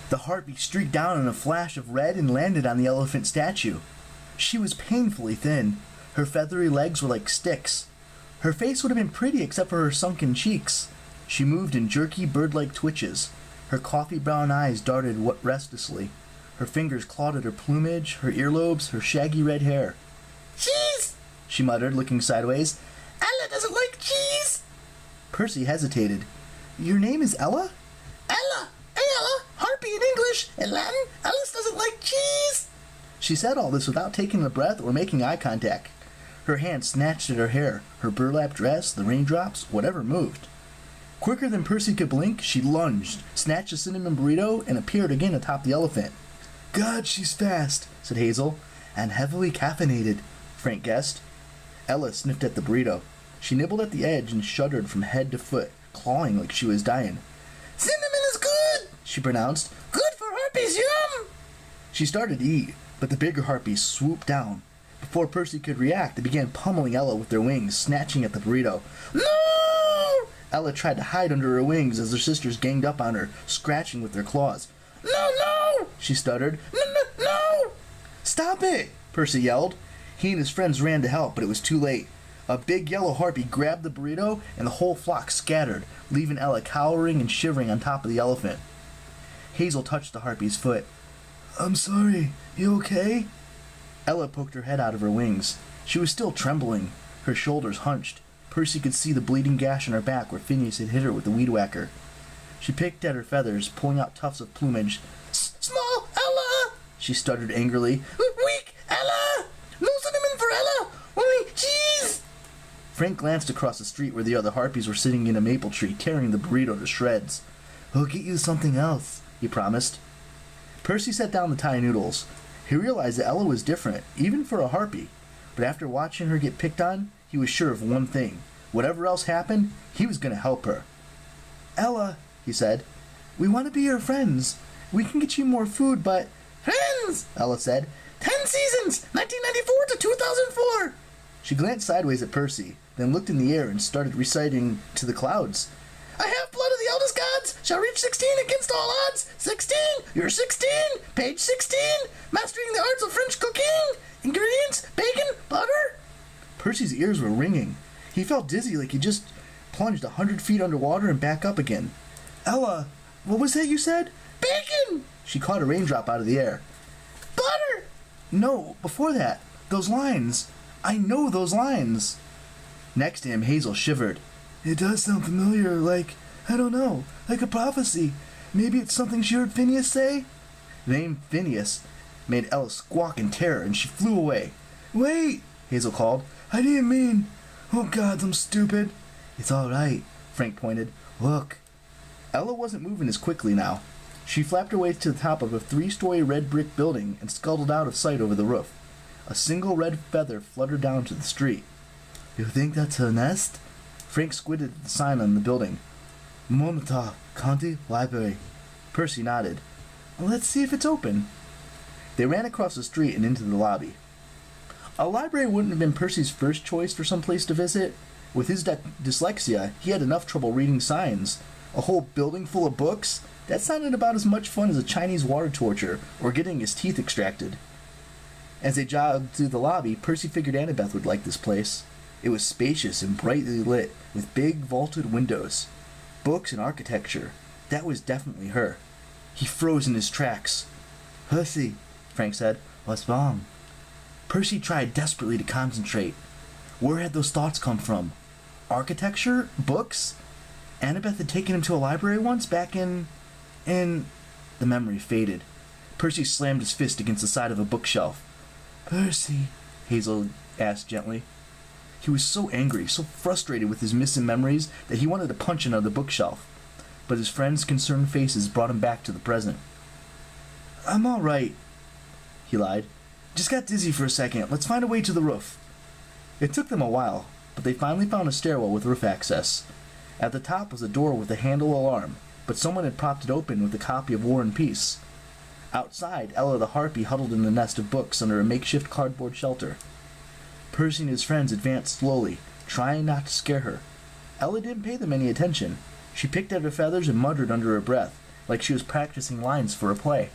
The harpy streaked down in a flash of red and landed on the elephant statue. She was painfully thin. Her feathery legs were like sticks. Her face would have been pretty except for her sunken cheeks. She moved in jerky, bird-like twitches. Her coffee brown eyes darted restlessly. Her fingers clawed at her plumage, her earlobes, her shaggy red hair. "Cheese!" she muttered, looking sideways. "Ella doesn't like cheese!" Percy hesitated. "Your name is Ella?" "Ella! Hey, Ella! Harpy in English! In Latin, Alice doesn't like cheese!" She said all this without taking a breath or making eye contact. Her hand snatched at her hair, her burlap dress, the raindrops, whatever moved. Quicker than Percy could blink, she lunged, snatched a cinnamon burrito, and appeared again atop the elephant. "God, she's fast," said Hazel. "And heavily caffeinated," Frank guessed. Ella sniffed at the burrito. She nibbled at the edge and shuddered from head to foot, clawing like she was dying. "Cinnamon is good," she pronounced. "Good for harpies, yum!" She started to eat, but the bigger harpies swooped down. Before Percy could react, they began pummeling Ella with their wings, snatching at the burrito. "No!" Ella tried to hide under her wings as her sisters ganged up on her, scratching with their claws. "No, no!" she stuttered. "No! Stop it!" Percy yelled. He and his friends ran to help, but it was too late. A big yellow harpy grabbed the burrito, and the whole flock scattered, leaving Ella cowering and shivering on top of the elephant. Hazel touched the harpy's foot. "I'm sorry. You okay?" Ella poked her head out of her wings. She was still trembling, her shoulders hunched. Percy could see the bleeding gash on her back where Phineas had hit her with the weed whacker. She picked at her feathers, pulling out tufts of plumage. "Small Ella!" she stuttered angrily. "Weak Ella! No cinnamon for Ella! Only cheese!" Frank glanced across the street where the other harpies were sitting in a maple tree, tearing the burrito to shreds. "We'll get you something else," he promised. Percy set down the Thai noodles. He realized that Ella was different, even for a harpy. But after watching her get picked on, he was sure of one thing. Whatever else happened, he was going to help her. "Ella," he said, "we want to be your friends. We can get you more food, but—" "Friends," Ella said. 10 seasons, 1994 to 2004. She glanced sideways at Percy, then looked in the air and started reciting to the clouds. "I have blood of the eldest gods, shall reach 16 against all odds. 16, you're 16, page 16, mastering the arts of French cooking. Ingredients, bacon, butter." Percy's ears were ringing. He felt dizzy like he just plunged 100 feet underwater and back up again. "Ella, what was that you said?" "Bacon!" She caught a raindrop out of the air. "Butter!" "No, before that. Those lines. I know those lines." Next to him, Hazel shivered. "It does sound familiar, I don't know, like a prophecy. Maybe it's something she heard Phineas say?" The name Phineas made Ella squawk in terror, and she flew away. "Wait," Hazel called. "I didn't mean... Oh, God, I'm stupid." "It's all right," Frank pointed. "Look." Ella wasn't moving as quickly now. She flapped her way to the top of a 3-story red brick building and scuttled out of sight over the roof. A single red feather fluttered down to the street. "You think that's her nest?" Frank squinted at the sign on the building. "Monmouth County Library." Percy nodded. "Let's see if it's open." They ran across the street and into the lobby. A library wouldn't have been Percy's first choice for some place to visit. With his dyslexia, he had enough trouble reading signs. A whole building full of books? That sounded about as much fun as a Chinese water torture or getting his teeth extracted. As they jogged through the lobby, Percy figured Annabeth would like this place. It was spacious and brightly lit, with big vaulted windows. Books and architecture. That was definitely her. He froze in his tracks. "Percy," Frank said, "what's wrong?" Percy tried desperately to concentrate. Where had those thoughts come from? Architecture? Books? Annabeth had taken him to a library once, back in... The memory faded. Percy slammed his fist against the side of a bookshelf. "Percy," Hazel asked gently. He was so angry, so frustrated with his missing memories, that he wanted to punch another bookshelf. But his friends' concerned faces brought him back to the present. "I'm all right," he lied. "Just got dizzy for a second. Let's find a way to the roof." It took them a while, but they finally found a stairwell with roof access. At the top was a door with a handle alarm, but someone had propped it open with a copy of War and Peace. Outside, Ella the harpy huddled in a nest of books under a makeshift cardboard shelter. Percy and his friends advanced slowly, trying not to scare her. Ella didn't pay them any attention. She picked at her feathers and muttered under her breath, like she was practicing lines for a play.